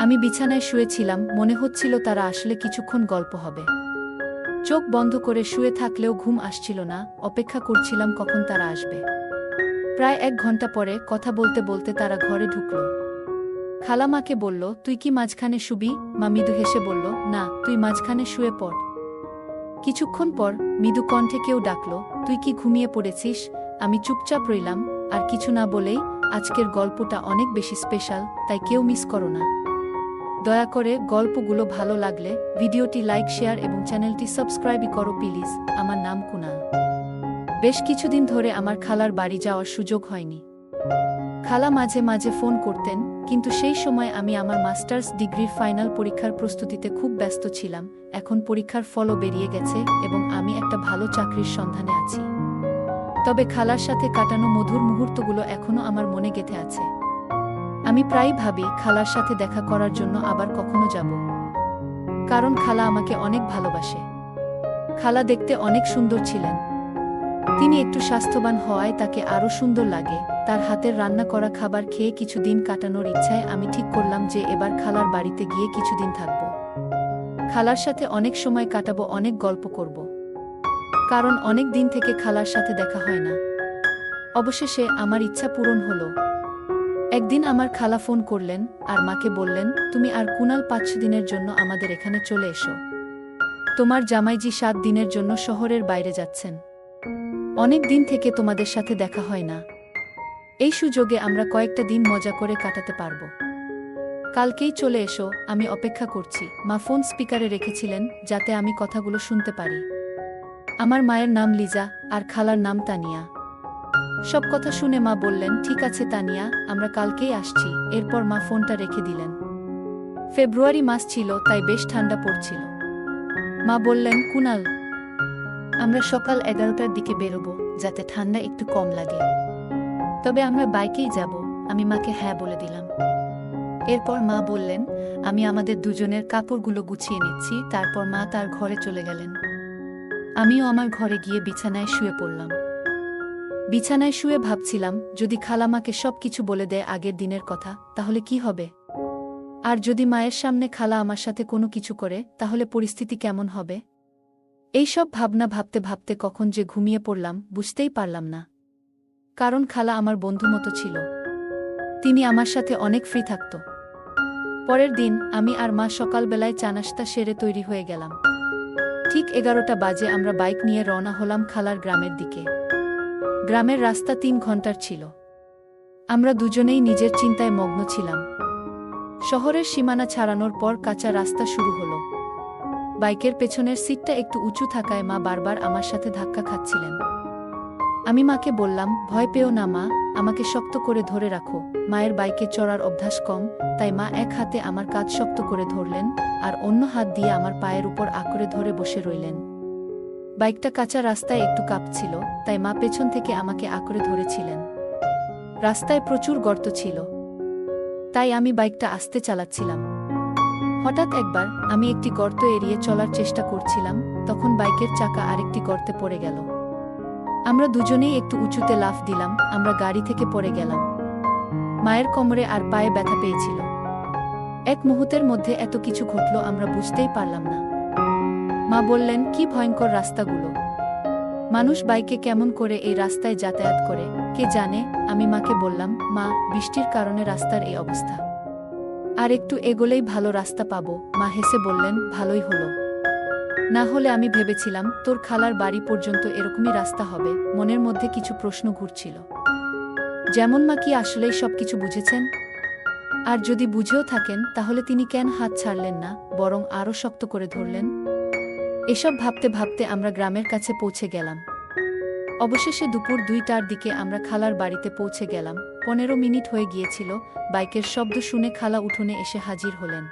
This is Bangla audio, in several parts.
আমি বিছানায় শুয়েছিলাম, মনে হচ্ছিল তারা আসলে কিছুক্ষণ গল্প হবে। চোখ বন্ধ করে শুয়ে থাকলেও ঘুম আসছিল না, অপেক্ষা করছিলাম কখন তারা আসবে। প্রায় 1 ঘন্টা পরে কথা বলতে বলতে তারা ঘরে ঢুকল। খালা মাকে বলল, তুই কি মাঝখানে শুবি? মা মৃদু হেসে বলল, না, তুই মাঝখানে শুয়ে পড়। কিছুক্ষণ পর মৃদু কণ্ঠে কেউ ডাকল, তুই কি ঘুমিয়ে পড়েছিস? আমি চুপচাপ রইলাম, আর কিছু না বলেই, আজকের গল্পটা অনেক বেশি স্পেশাল, তাই কেউ মিস করো না। দয়া করে গল্পগুলো ভালো লাগলে ভিডিওটি লাইক, শেয়ার এবং চ্যানেলটি সাবস্ক্রাইব করো প্লিজ। আমার নাম কুনাল। বেশ কিছুদিন ধরে আমার খালার বাড়ি যাওয়ার সুযোগ হয়নি। খালা মাঝে মাঝে ফোন করতেন, কিন্তু সেই সময় আমি আমার মাস্টার্স ডিগ্রির ফাইনাল পরীক্ষার প্রস্তুতিতে খুব ব্যস্ত ছিলাম। এখন পরীক্ষার ফলও বেরিয়ে গেছে এবং আমি একটা ভালো চাকরির সন্ধানে আছি। তবে খালার সাথে কাটানো মধুর মুহূর্তগুলো এখনো আমার মনে গেঁথে আছে। আমি প্রায়ই ভাবি খালার সাথে দেখা করার জন্য আবার কখনো যাব। কারণ খালা আমাকে অনেক ভালোবাসে। খালা দেখতে অনেক সুন্দর ছিলেন। তিনি একটু স্বাস্থ্যবান হওয়ায় তাকে আরও সুন্দর লাগে। তার হাতের রান্না করা খাবার খেয়ে কিছুদিন কাটানোর ইচ্ছায় আমি ঠিক করলাম যে এবার খালার বাড়িতে গিয়ে কিছুদিন থাকব। খালার সাথে অনেক সময় কাটাবো, অনেক গল্প করব। কারণ অনেক দিন থেকে খালার সাথে দেখা হয় না। অবশেষে আমার ইচ্ছা পূরণ হলো। একদিন আমার খালা ফোন করলেন আর মাকে বললেন, তুমি আর কুনাল 5 দিনের জন্য আমাদের এখানে চলে এসো। তোমার জামাইজি 7 দিনের জন্য শহরের বাইরে যাচ্ছেন। অনেক দিন থেকে তোমাদের সাথে দেখা হয় না। এই সুযোগে আমরা কয়েকটা দিন মজা করে কাটাতে পারব। কালকেই চলে এসো, আমি অপেক্ষা করছি। মা ফোন স্পিকারে রেখেছিলেন যাতে আমি কথাগুলো শুনতে পারি। আমার মায়ের নাম লিজা আর খালার নাম তানিয়া। সব কথা শুনে মা বললেন, ঠিক আছে তানিয়া, আমরা কালকেই আসছি। এরপর মা ফোনটা রেখে দিলেন। ফেব্রুয়ারি মাস ছিল, তাই বেশ ঠান্ডা পড়ছিল। মা বললেন, কুনাল, আমরা সকাল 11টার দিকে বেরোবো, যাতে ঠান্ডা একটু কম লাগে। তবে আমরা বাইকেই যাব। আমি মাকে হ্যাঁ বলে দিলাম। এরপর মা বললেন, আমি আমাদের দুজনের কাপড়গুলো গুছিয়ে নিচ্ছি। তারপর মা তার ঘরে চলে গেলেন। আমিও আমার ঘরে গিয়ে বিছানায় শুয়ে পড়লাম। বিছানায় শুয়ে ভাবছিলাম, যদি খালামাকে সবকিছু বলে দেয় আগের দিনের কথা, তাহলে কি হবে? আর যদি মায়ের সামনে খালা আমার সাথে কোনো কিছু করে, তাহলে পরিস্থিতি কেমন হবে? এইসব ভাবনা ভাবতে ভাবতে কখন যে ঘুমিয়ে পড়লাম বুঝতেই পারলাম না। কারণ খালা আমার বন্ধু মতো ছিল। তিনি আমার সাথে অনেক ফ্রি থাকত। পরের দিন আমি আর মা সকালবেলায় চা নাশতা সেরে তৈরি হয়ে গেলাম। ঠিক 11টা বাজে আমরা বাইক নিয়ে রওনা হলাম খালার গ্রামের দিকে। গ্রামের রাস্তা 3 ঘন্টার ছিল। আমরা দুজনেই নিজের চিন্তায় মগ্ন ছিলাম। শহরের সীমানা ছাড়ানোর পর কাঁচা রাস্তা শুরু হলো। বাইকের পেছনের সিটটা একটু উঁচু থাকায় মা বারবার আমার সাথে ধাক্কা খাচ্ছিলেন। আমি মাকে বললাম, ভয় পেও না মা, আমাকে শক্ত করে ধরে রাখো। মায়ের বাইকে চড়ার অভ্যাস কম, তাই মা এক হাতে আমার কাঁধ শক্ত করে ধরলেন আর অন্য হাত দিয়ে আমার পায়ের উপর আঁকড়ে ধরে বসে রইলেন। বাইকটা কাঁচা রাস্তায় একটু কাঁপছিল, তাই মা পেছন থেকে আমাকে আঁকড়ে ধরেছিলেন। রাস্তায় প্রচুর গর্ত ছিল, তাই আমি বাইকটা আস্তে চালাচ্ছিলাম। হঠাৎ একবার আমি একটি গর্ত এড়িয়ে চলার চেষ্টা করছিলাম, তখন বাইকের চাকা আরেকটি গর্তে পড়ে গেল। আমরা দুজনেই একটু উঁচুতে লাফ দিলাম, আমরা গাড়ি থেকে পড়ে গেলাম। মায়ের কোমরে আর পায়ে ব্যথা পেয়েছিল। এক মুহূর্তের মধ্যে এত কিছু ঘটল আমরা বুঝতেই পারলাম না। মা বললেন, কি ভয়ঙ্কর রাস্তাগুলো! মানুষ বাইকে কেমন করে এই রাস্তায় যাতায়াত করে কে জানে। আমি মাকে বললাম, মা, বৃষ্টির কারণে রাস্তার এই অবস্থা। আর একটু এগোলেই ভালো রাস্তা পাবো। মা হেসে বললেন, ভালোই হলো। না হলে আমি ভেবেছিলাম তোর খালার বাড়ি পর্যন্ত এরকমই রাস্তা হবে। মনের মধ্যে কিছু প্রশ্ন ঘুরছিল। যেমন, মা কি আসলেই সবকিছু বুঝেছেন? আর যদি বুঝেও থাকেন, তাহলে তিনি কেন হাত ছাড়লেন না, বরং আরও শক্ত করে ধরলেন? এসব ভাবতে ভাবতে আমরা গ্রামের কাছে পৌঁছে গেলাম। অবশেষে দুপুর 2টার দিকে আমরা খালার বাড়িতে পৌঁছে গেলাম। 15 মিনিট হয়ে গিয়েছিল। বাইকের শব্দ শুনে খালা উঠোনে এসে হাজির হলেন।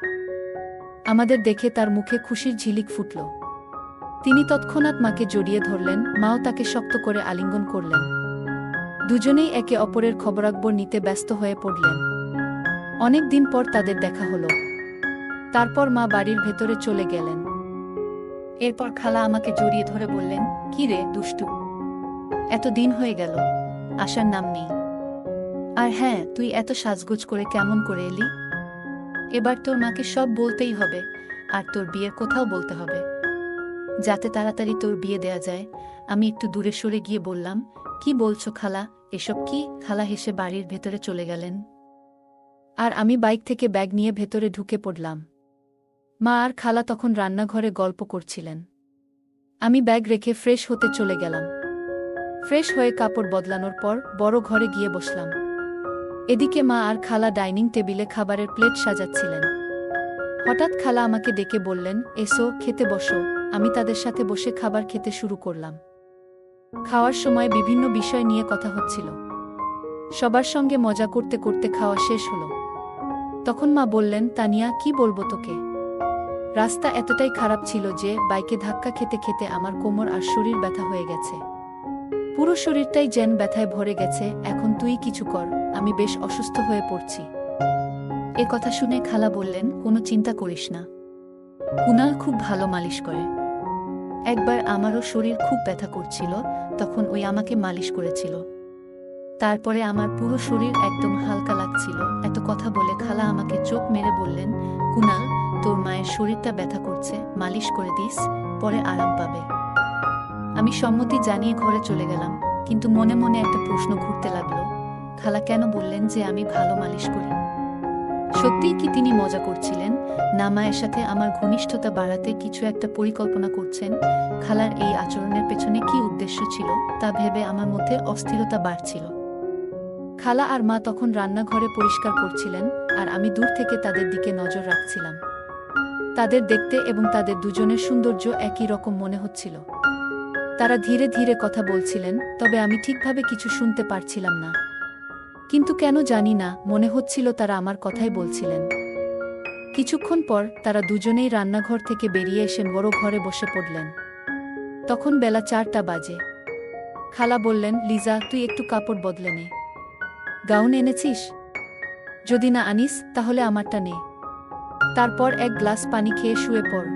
আমাদের দেখে তার মুখে খুশির ঝিলিক ফুটল। তিনি তৎক্ষণাৎ মাকে জড়িয়ে ধরলেন, মাও তাকে শক্ত করে আলিঙ্গন করলেন। দুজনেই একে অপরের খবরাখবর নিতে ব্যস্ত হয়ে পড়লেন। অনেক দিন পর তাদের দেখা হলো। তারপর মা বাড়ির ভেতরে চলে গেলেন। এরপর খালা আমাকে জড়িয়ে ধরে বললেন, কি রে দুষ্টু, এত দিন হয়ে গেল, আসার নাম নেই। আর হ্যাঁ, তুই এত সাজগোজ করে কেমন করে এলি? এবার তোর মাকে সব বলতেই হবে, আর তোর বিয়ের কথাও বলতে হবে, যাতে তাড়াতাড়ি তোর বিয়ে দেয়া যায়। আমি একটু দূরে সরে গিয়ে বললাম, কি বলছো খালা, এসব কি? খালা হেসে বাড়ির ভেতরে চলে গেলেন, আর আমি বাইক থেকে ব্যাগ নিয়ে ভেতরে ঢুকে পড়লাম। মা আর খালা তখন রান্নাঘরে গল্প করছিলেন। আমি ব্যাগ রেখে ফ্রেশ হতে চলে গেলাম। ফ্রেশ হয়ে কাপড় বদলানোর পর বড় ঘরে গিয়ে বসলাম। এদিকে মা আর খালা ডাইনিং টেবিলে খাবারের প্লেট সাজাচ্ছিলেন। হঠাৎ খালা আমাকে ডেকে বললেন, এসো, খেতে বসো। আমি তাদের সাথে বসে খাবার খেতে শুরু করলাম। খাওয়ার সময় বিভিন্ন বিষয় নিয়ে কথা হচ্ছিল। সবার সঙ্গে মজা করতে করতে খাওয়া শেষ হলো। তখন মা বললেন, তানিয়া, কি বলবো তোকে? রাস্তা এতটাই খারাপ ছিল যে বাইকে ধাক্কা খেতে খেতে আমার কোমর আর শরীর ব্যথা হয়ে গেছে। পুরো শরীরটাই যেন ব্যথায় ভরে গেছে। এখন তুই কিছু কর, আমি বেশ অসুস্থ হয়ে পড়ছি। এ কথা শুনে খালা বললেন, কোনো চিন্তা করিস না, কুনাল খুব ভালো মালিশ করে। একবার আমারও শরীর খুব ব্যথা করছিল, তখন ওই আমাকে মালিশ করেছিল। তারপরে আমার পুরো শরীর একদম হালকা লাগছিল। এত কথা বলে খালা আমাকে চোখ মেরে বললেন, কুনাল, তোর মায়ের শরীরটা ব্যথা করছে, মালিশ করে দিস, পরে আরাম পাবে। আমি সম্মতি জানিয়ে ঘরে চলে গেলাম, কিন্তু মনে মনে একটা প্রশ্ন ঘুরতে লাগলো, খালা কেন বললেন যে আমি ভালো মালিশ করি? সত্যিই কি তিনি মজা করছিলেন, না মায়ের সাথে আমার ঘনিষ্ঠতা বাড়াতে কিছু একটা পরিকল্পনা করছেন? খালার এই আচরণের পেছনে কি উদ্দেশ্য ছিল তা ভেবে আমার মধ্যে অস্থিরতা বাড়ছিল। খালা আর মা তখন রান্নাঘরে পরিষ্কার করছিলেন, আর আমি দূর থেকে তাদের দিকে নজর রাখছিলাম। তাদের দেখতে এবং তাদের দুজনের সৌন্দর্য একই রকম মনে হচ্ছিল। তারা ধীরে ধীরে কথা বলছিলেন, তবে আমি ঠিকভাবে কিছু শুনতে পারছিলাম না। কিন্তু কেন জানি না, মনে হচ্ছিল তারা আমার কথাই বলছিলেন। কিছুক্ষণ পর তারা দুজনেই রান্নাঘর থেকে বেরিয়ে এসে বড় ঘরে বসে পড়লেন। তখন বেলা 4টা বাজে। খালা বললেন, লিজা, তুই একটু কাপড় বদলে নে। গাউন এনেছিস? যদি না আনিস তাহলে আমারটা নে। তারপর এক গ্লাস পানি খেয়ে শুয়ে পড়।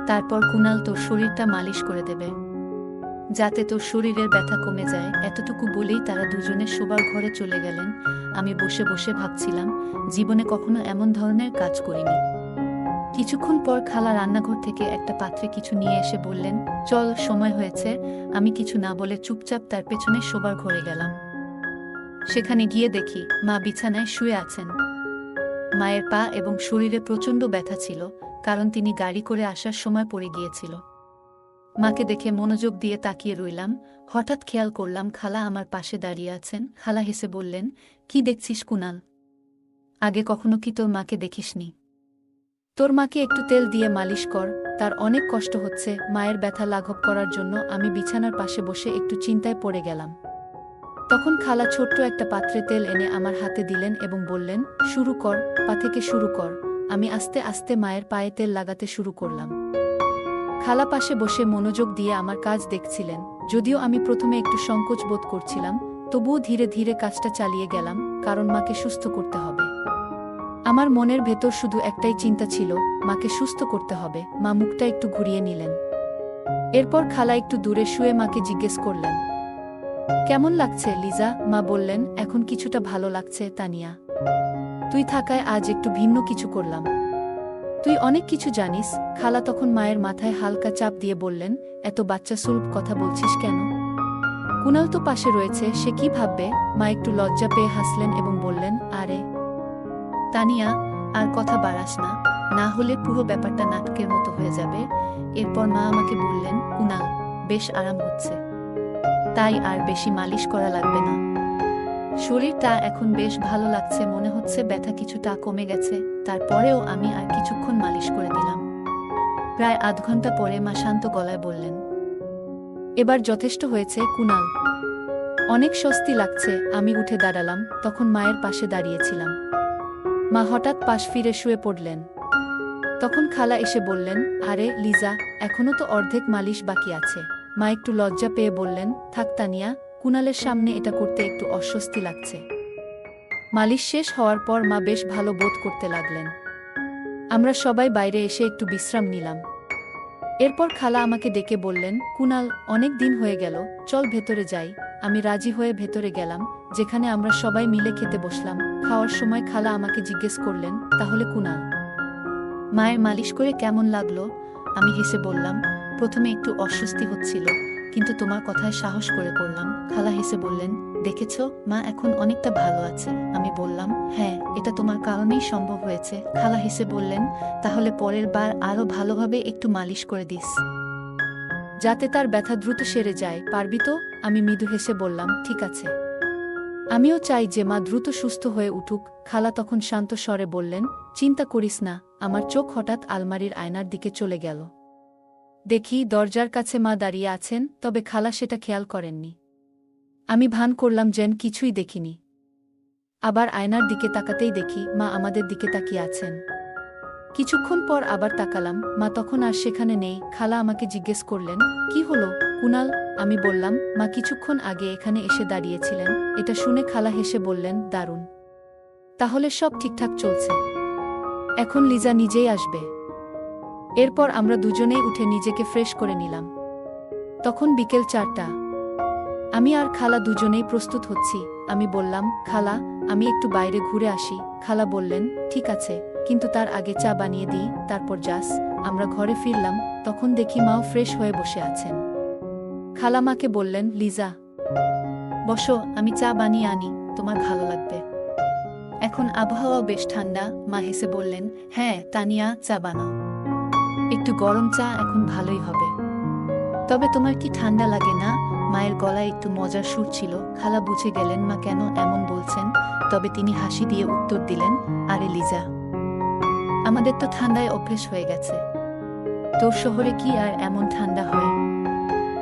তারপর কুনাল তোর শরীরটা মালিশ করে দেবে, যাতে তোর শরীরের ব্যথা কমে যায়। এতটুকু বলেই তারা দুজনে শোবার ঘরে চলে গেলেন। আমি বসে বসে ভাবছিলাম, জীবনে কখনো এমন ধরনের কাজ করিনি। কিছুক্ষণ পর খালা রান্নাঘর থেকে একটা পাত্রে কিছু নিয়ে এসে বললেন, চল, সময় হয়েছে। আমি কিছু না বলে চুপচাপ তার পেছনে শোবার ঘরে গেলাম। সেখানে গিয়ে দেখি মা বিছানায় শুয়ে আছেন। মায়ের পা এবং শরীরে প্রচণ্ড ব্যথা ছিল, কারণ তিনি গাড়ি করে আসার সময় পড়ে গিয়েছিল। মাকে দেখে মনোযোগ দিয়ে তাকিয়ে রইলাম। হঠাৎ খেয়াল করলাম খালা আমার পাশে দাঁড়িয়ে আছেন। খালা হেসে বললেন, কি দেখছিস কুনাল? আগে কখনো কি তোর মাকে দেখিসনি? তোর মাকে একটু তেল দিয়ে মালিশ কর, তার অনেক কষ্ট হচ্ছে। মায়ের ব্যথা লাঘব করার জন্য আমি বিছানার পাশে বসে একটু চিন্তায় পড়ে গেলাম। তখন খালা ছোট্ট একটা পাত্রে তেল এনে আমার হাতে দিলেন এবং বললেন, শুরু কর, পা থেকে শুরু কর। আমি আস্তে আস্তে মায়ের পায়ে তেল লাগাতে শুরু করলাম। খালা পাশে বসে মনোযোগ দিয়ে আমার কাজ দেখছিলেন। যদিও আমি প্রথমে একটু সংকোচ বোধ করছিলাম, তবুও ধীরে ধীরে কাজটা চালিয়ে গেলাম, কারণ মাকে সুস্থ করতে হবে। আমার মনের ভেতর শুধু একটাই চিন্তা ছিল, মাকে সুস্থ করতে হবে। মা মুখটা একটু ঘুরিয়ে নিলেন। এরপর খালা একটু দূরে শুয়ে মাকে জিজ্ঞেস করলেন, কেমন লাগছে লিজা? মা বললেন, এখন কিছুটা ভালো লাগছে তানিয়া। তুই থাকায় আজ একটু ভিন্ন কিছু করলাম। তুই অনেক কিছু জানিস। খালা তখন মায়ের মাথায় হালকা চাপ দিয়ে বললেন, এত বাচ্চা সুলভ কথা বলছিস কেন? কুনাল তো পাশে রয়েছে, সে কি ভাববে? মা একটু লজ্জা পেয়ে হাসলেন এবং বললেন, আরে তানিয়া, আর কথা বাড়াস না, না হলে পুরো ব্যাপারটা নাটকের মতো হয়ে যাবে। এরপর মা আমাকে বললেন, কুনাল, বেশ আরাম হচ্ছে, তাই আর বেশি মালিশ করা লাগবে না। শরীরটা এখন বেশ ভালো লাগছে, মনে হচ্ছে ব্যথা কিছুটা কমে গেছে। তারপরেও আমি আর কিছুক্ষণ মালিশ করে দিলাম। প্রায় আধ ঘন্টা পরে মা শান্ত গলায় বললেন, এবার যথেষ্ট হয়েছে কুনাল, অনেক স্বস্তি লাগছে। আমি উঠে দাঁড়ালাম, তখন মায়ের পাশে দাঁড়িয়েছিলাম। মা হঠাৎ পাশ ফিরে শুয়ে পড়লেন। তখন খালা এসে বললেন, আরে লিজা, এখনো তো অর্ধেক মালিশ বাকি আছে। মা একটু লজ্জা পেয়ে বললেন, থাক তানিয়া, কুনালের সামনে এটা করতে একটু অস্বস্তি লাগছে। মালিশ শেষ হওয়ার পর মা বেশ ভালো বোধ করতে লাগলেন। আমরা সবাই বাইরে এসে একটু বিশ্রাম নিলাম। এরপর খালা আমাকে ডেকে বললেন, কুনাল, অনেক দিন হয়ে গেল, চল ভেতরে যাই। আমি রাজি হয়ে ভেতরে গেলাম, যেখানে আমরা সবাই মিলে খেতে বসলাম। খাওয়ার সময় খালা আমাকে জিজ্ঞেস করলেন, তাহলে কুনাল, মায়ের মালিশ করে কেমন লাগলো? আমি হেসে বললাম, প্রথমে একটু অস্বস্তি হচ্ছিল, কিন্তু তোমার কথায় সাহস করে করলাম। খালা হেসে বললেন, দেখেছ, মা এখন অনেকটা ভালো আছে। আমি বললাম, হ্যাঁ, এটা তোমার কারণেই সম্ভব হয়েছে। খালা হেসে বললেন, তাহলে পরের বার আরও ভালোভাবে একটু মালিশ করে দিস, যাতে তার ব্যথা দ্রুত সেরে যায়, পারবি তো? আমি মৃদু হেসে বললাম, ঠিক আছে। আমিও চাই যে মা দ্রুত সুস্থ হয়ে উঠুক। খালা তখন শান্ত স্বরে বললেন, চিন্তা করিস না। আমার চোখ হঠাৎ আলমারির আয়নার দিকে চলে গেল। দেখি দরজার কাছে মা দাঁড়িয়ে আছেন, তবে খালা সেটা খেয়াল করেননি। আমি ভান করলাম যেন কিছুই দেখিনি। আবার আয়নার দিকে তাকাতেই দেখি মা আমাদের দিকে তাকিয়ে আছেন। কিছুক্ষণ পর আবার তাকালাম, মা তখন আর সেখানে নেই। খালা আমাকে জিজ্ঞেস করলেন, কি হলো কুনাল? আমি বললাম, মা কিছুক্ষণ আগে এখানে এসে দাঁড়িয়েছিলেন। এটা শুনে খালা হেসে বললেন, দারুণ, তাহলে সব ঠিকঠাক চলছে। এখন লিজা নিজেই আসবে। এরপর আমরা দুজনেই উঠে নিজেকে ফ্রেশ করে নিলাম। তখন বিকেল 4টা। আমি আর খালা দুজনেই প্রস্তুত হচ্ছি। আমি বললাম, খালা, আমি একটু বাইরে ঘুরে আসি। খালা বললেন, ঠিক আছে, কিন্তু তার আগে চা বানিয়ে দিই, তারপর যাস। আমরা ঘরে ফিরলাম, তখন দেখি মাও ফ্রেশ হয়ে বসে আছেন। খালা মাকে বললেন, লিজা, বসো, আমি চা বানিয়ে আনি, তোমার ভালো লাগবে। এখন আবহাওয়াও বেশ ঠান্ডা। মা হেসে বললেন, হ্যাঁ তানিয়া, চা বানাও। একটু গরম চা এখন ভালোই হবে। তবে তোমার কি ঠান্ডা লাগে না? মায়ের গলায় একটু মজার সুর ছিল। খালা বুঝে গেলেন মা কেন এমন বলছেন, তবে তিনি হাসি দিয়ে উত্তর দিলেন, আরে লিজা, আমাদের তো ঠান্ডায় অভ্যেস হয়ে গেছে। তোর শহরে কি আর এমন ঠান্ডা হয়?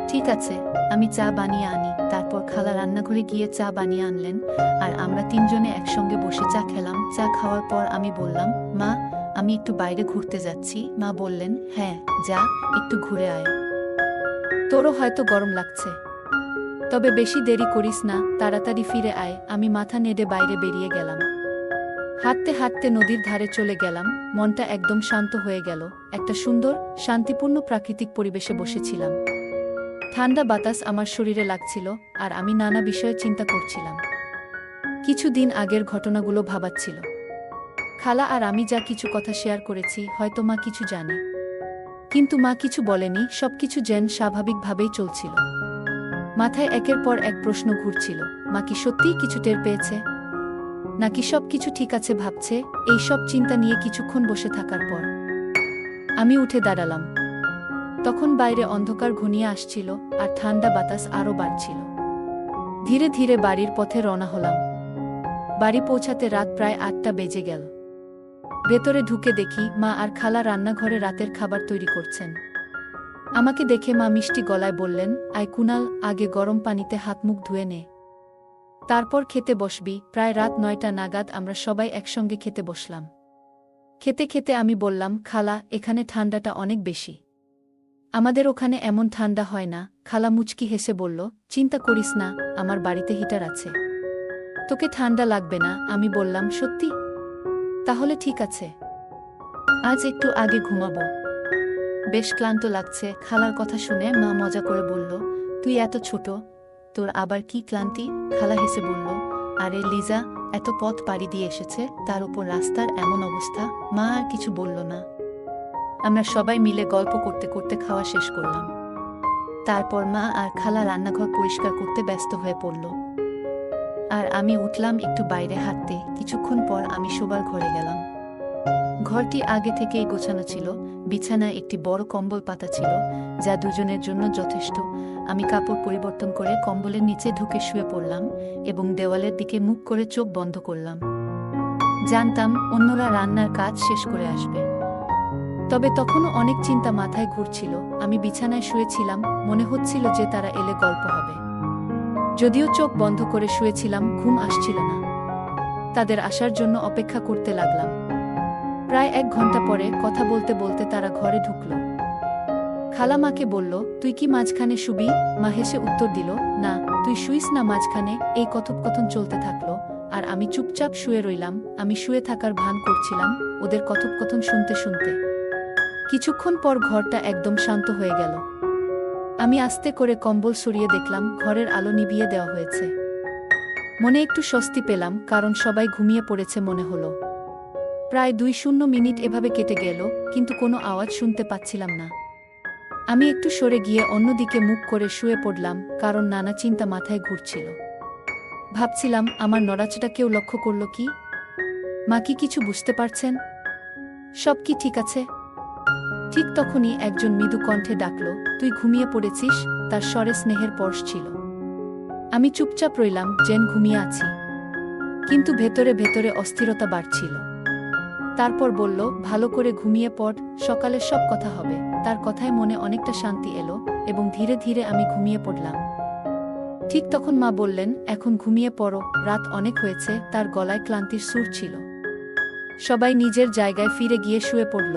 ঠিক আছে, আমি চা বানিয়ে আনি। তারপর খালা রান্নাঘরে গিয়ে চা বানিয়ে আনলেন, আর আমরা তিনজনে একসঙ্গে বসে চা খেলাম। চা খাওয়ার পর আমি বললাম, মা, আমি একটু বাইরে ঘুরতে যাচ্ছি। মা বললেন, হ্যাঁ যা, একটু ঘুরে আয়। তোরও হয়তো গরম লাগছে, তবে বেশি দেরি করিস না, তাড়াতাড়ি ফিরে আয়। আমি মাথা নেড়ে বাইরে বেরিয়ে গেলাম। হাঁটতে হাঁটতে নদীর ধারে চলে গেলাম। মনটা একদম শান্ত হয়ে গেল। একটা সুন্দর, শান্তিপূর্ণ প্রাকৃতিক পরিবেশে বসেছিলাম। ঠান্ডা বাতাস আমার শরীরে লাগছিল, আর আমি নানা বিষয়ে চিন্তা করছিলাম। কিছুদিন আগের ঘটনাগুলো ভাবাচ্ছিল। খালা আর আমি যা কিছু কথা শেয়ার করেছি, হয়তো মা কিছু জানে, কিন্তু মা কিছু বলেনি। সবকিছু যেন স্বাভাবিকভাবেই চলছিল। মাথায় একের পর এক প্রশ্ন ঘুরছিল। মা কি সত্যিই কিছু টের পেয়েছে, নাকি সব কিছু ঠিক আছে ভাবছে? এই সব চিন্তা নিয়ে কিছুক্ষণ বসে থাকার পর আমি উঠে দাঁড়ালাম। তখন বাইরে অন্ধকার ঘনিয়ে আসছিল, আর ঠান্ডা বাতাস আরও বাড়ছিল। ধীরে ধীরে বাড়ির পথে রওনা হলাম। বাড়ি পৌঁছাতে রাত প্রায় 8টা বেজে গেল। ভেতরে ঢুকে দেখি মা আর খালা রান্নাঘরে রাতের খাবার তৈরি করছেন। আমাকে দেখে মা মিষ্টি গলায় বললেন, আয় কুনাল, আগে গরম পানিতে হাত মুখ ধুয়ে নে, তারপর খেতে বসবি। প্রায় রাত 9টা নাগাদ আমরা সবাই একসঙ্গে খেতে বসলাম। খেতে খেতে আমি বললাম, খালা, এখানে ঠান্ডাটা অনেক বেশি। আমাদের ওখানে এমন ঠান্ডা হয় না। খালা মুচকি হেসে বলল, চিন্তা করিস না, আমার বাড়িতে হিটার আছে, তোকে ঠান্ডা লাগবে না। আমি বললাম, সত্যি? তাহলে ঠিক আছে, আজ একটু আগে ঘুমাবো, বেশ ক্লান্ত লাগছে। খালার কথা শুনে মা মজা করে বলল, তুই এত ছোট, তোর আবার কি ক্লান্তি? খালা হেসে বলল, আরে লিজা, এত পথ পাড়ি দিয়ে এসেছে, তার উপর রাস্তার এমন অবস্থা। মা আর কিছু বলল না। আমরা সবাই মিলে গল্প করতে করতে খাওয়া শেষ করলাম। তারপর মা আর খালা রান্নাঘর পরিষ্কার করতে ব্যস্ত হয়ে পড়ল, আর আমি উঠলাম একটু বাইরে হাঁটতে। কিছুক্ষণ পর আমি শোবার ঘরে গেলাম। ঘরটি আগে থেকেই গোছানো ছিল। বিছানায় একটি বড় কম্বল পাতা ছিল, যা দুজনের জন্য যথেষ্ট। আমি কাপড় পরিবর্তন করে কম্বলের নিচে ঢুকে শুয়ে পড়লাম এবং দেওয়ালের দিকে মুখ করে চোখ বন্ধ করলাম। জানতাম অন্যরা রান্নার কাজ শেষ করে আসবে, তবে তখনও অনেক চিন্তা মাথায় ঘুরছিল। আমি বিছানায় শুয়েছিলাম, মনে হচ্ছিল যে তারা এলে গল্প হবে। যদিও চোখ বন্ধ করে শুয়েছিলাম, ঘুম আসছিল না। তাদের আসার জন্য অপেক্ষা করতে লাগলাম। প্রায় 1 ঘন্টা পরে কথা বলতে বলতে তারা ঘরে ঢুকল। খালা মাকে বলল, তুই কি মাঝখানে শুবি? মা হেসে উত্তর দিল, না, তুই শুইস না মাঝখানে। এই কথোপকথন চলতে থাকলো, আর আমি চুপচাপ শুয়ে রইলাম। আমি শুয়ে থাকার ভান করছিলাম ওদের কথোপকথন শুনতে শুনতে। কিছুক্ষণ পর ঘরটা একদম শান্ত হয়ে গেল। আমি আস্তে করে কম্বল সরিয়ে দেখলাম ঘরের আলো নিভিয়ে দেওয়া হয়েছে। মনে একটু স্বস্তি পেলাম, কারণ সবাই ঘুমিয়ে পড়েছে মনে হলো। প্রায় 2 মিনিট এভাবে কেটে গেল, কিন্তু কোনো আওয়াজ শুনতে পাচ্ছিলাম না। আমি একটু সরে গিয়ে অন্যদিকে মুখ করে শুয়ে পড়লাম, কারণ নানা চিন্তা মাথায় ঘুরছিল। ভাবছিলাম, আমার নড়াচড়া কেউ লক্ষ্য করল কি? মা কি কিছু বুঝতে পারছেন? সব কি ঠিক আছে? ঠিক তখনই একজন মৃদু কণ্ঠে ডাকল, তুই ঘুমিয়ে পড়েছিস? তার স্বরে স্নেহের পরশ ছিল। আমি চুপচাপ রইলাম, যেন ঘুমিয়ে আছি, কিন্তু ভেতরে ভেতরে অস্থিরতা বাড়ছিল। তারপর বলল, ভালো করে ঘুমিয়ে পড়, সকালে সব কথা হবে। তার কথায় মনে অনেকটা শান্তি এলো, এবং ধীরে ধীরে আমি ঘুমিয়ে পড়লাম। ঠিক তখন মা বললেন, এখন ঘুমিয়ে পড়ো, রাত অনেক হয়েছে। তার গলায় ক্লান্তির সুর ছিল। সবাই নিজের জায়গায় ফিরে গিয়ে শুয়ে পড়ল।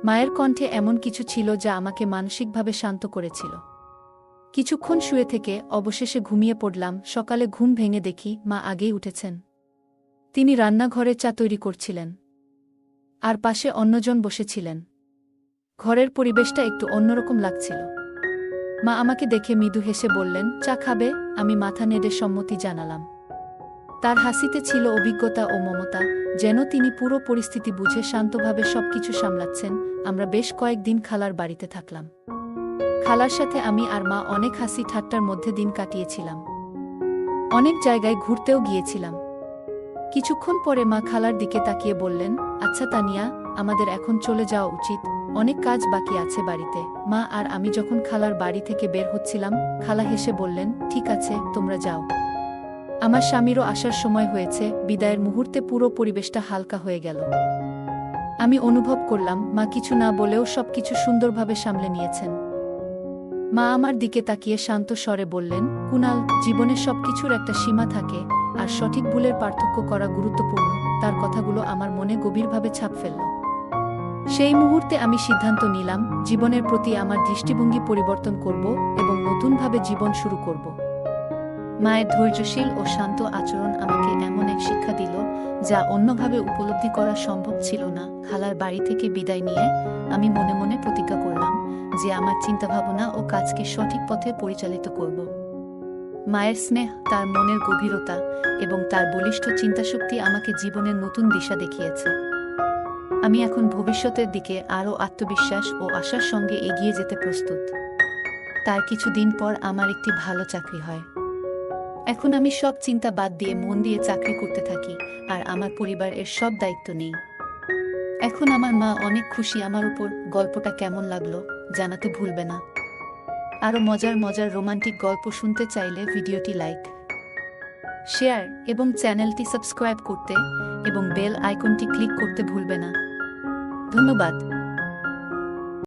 মায়ের কণ্ঠে এমন কিছু ছিল যা আমাকে মানসিকভাবে শান্ত করেছিল। কিছুক্ষণ শুয়ে থেকে অবশেষে ঘুমিয়ে পড়লাম। সকালে ঘুম ভেঙে দেখি মা আগেই উঠেছেন। তিনি রান্নাঘরে চা তৈরি করছিলেন, আর পাশে অন্যজন বসেছিলেন। ঘরের পরিবেশটা একটু অন্যরকম লাগছিল। মা আমাকে দেখে মৃদু হেসে বললেন, চা খাবে? আমি মাথা নেড়ে সম্মতি জানালাম। তার হাসিতে ছিল অভিজ্ঞতা ও মমতা, যেন তিনি পুরো পরিস্থিতি বুঝে শান্তভাবে সবকিছু সামলাচ্ছেন। আমরা বেশ কয়েকদিন খালার বাড়িতে থাকলাম। খালার সাথে আমি আর মা অনেক হাসি ঠাট্টার মধ্যে দিন কাটিয়েছিলাম। অনেক জায়গায় ঘুরতেও গিয়েছিলাম। কিছুক্ষণ পরে মা খালার দিকে তাকিয়ে বললেন, আচ্ছা তানিয়া, আমাদের এখন চলে যাওয়া উচিত, অনেক কাজ বাকি আছে বাড়িতে। মা আর আমি যখন খালার বাড়ি থেকে বের হচ্ছিলাম, খালা হেসে বললেন, ঠিক আছে, তোমরা যাও। আমার স্বামীরও আসার সময় হয়েছে। বিদায়ের মুহূর্তে পুরো পরিবেশটা হালকা হয়ে গেল। আমি অনুভব করলাম মা কিছু না বলেও সবকিছু সুন্দরভাবে সামলে নিয়েছেন। মা আমার দিকে তাকিয়ে শান্ত স্বরে বললেন, কুনাল, জীবনে সবকিছুর একটা সীমা থাকে, আর সঠিক ভুলের পার্থক্য করা গুরুত্বপূর্ণ। তার কথাগুলো আমার মনে গভীরভাবে ছাপ ফেলল। সেই মুহূর্তে আমি সিদ্ধান্ত নিলাম, জীবনের প্রতি আমার দৃষ্টিভঙ্গি পরিবর্তন করব এবং নতুনভাবে জীবন শুরু করব। মায়ের ধৈর্যশীল ও শান্ত আচরণ আমাকে এমন এক শিক্ষা দিল, যা অন্যভাবে উপলব্ধি করা সম্ভব ছিল না। খালার বাড়ি থেকে বিদায় নিয়ে আমি মনে মনে প্রতিজ্ঞা করলাম যে আমার চিন্তাভাবনা ও কাজকে সঠিক পথে পরিচালিত করব। মায়ের স্নেহ, তার মনের গভীরতা এবং তার বলিষ্ঠ চিন্তাশক্তি আমাকে জীবনের নতুন দিশা দেখিয়েছে। আমি এখন ভবিষ্যতের দিকে আরও আত্মবিশ্বাস ও আশার সঙ্গে এগিয়ে যেতে প্রস্তুত। তার কিছুদিন পর আমার একটি ভালো চাকরি হয়। এখন আমি সব চিন্তা বাদ দিয়ে মন দিয়ে চাকরি করতে থাকি, আর আমার পরিবারের সব দায়িত্ব নেই। এখন আমার মা অনেক খুশি আমার উপর। গল্পটা কেমন লাগলো জানাতে ভুলবে না। আরও মজার মজার রোমান্টিক গল্প শুনতে চাইলে ভিডিওটি লাইক, শেয়ার এবং চ্যানেলটি সাবস্ক্রাইব করতে এবং বেল আইকনটি ক্লিক করতে ভুলবে না। ধন্যবাদ।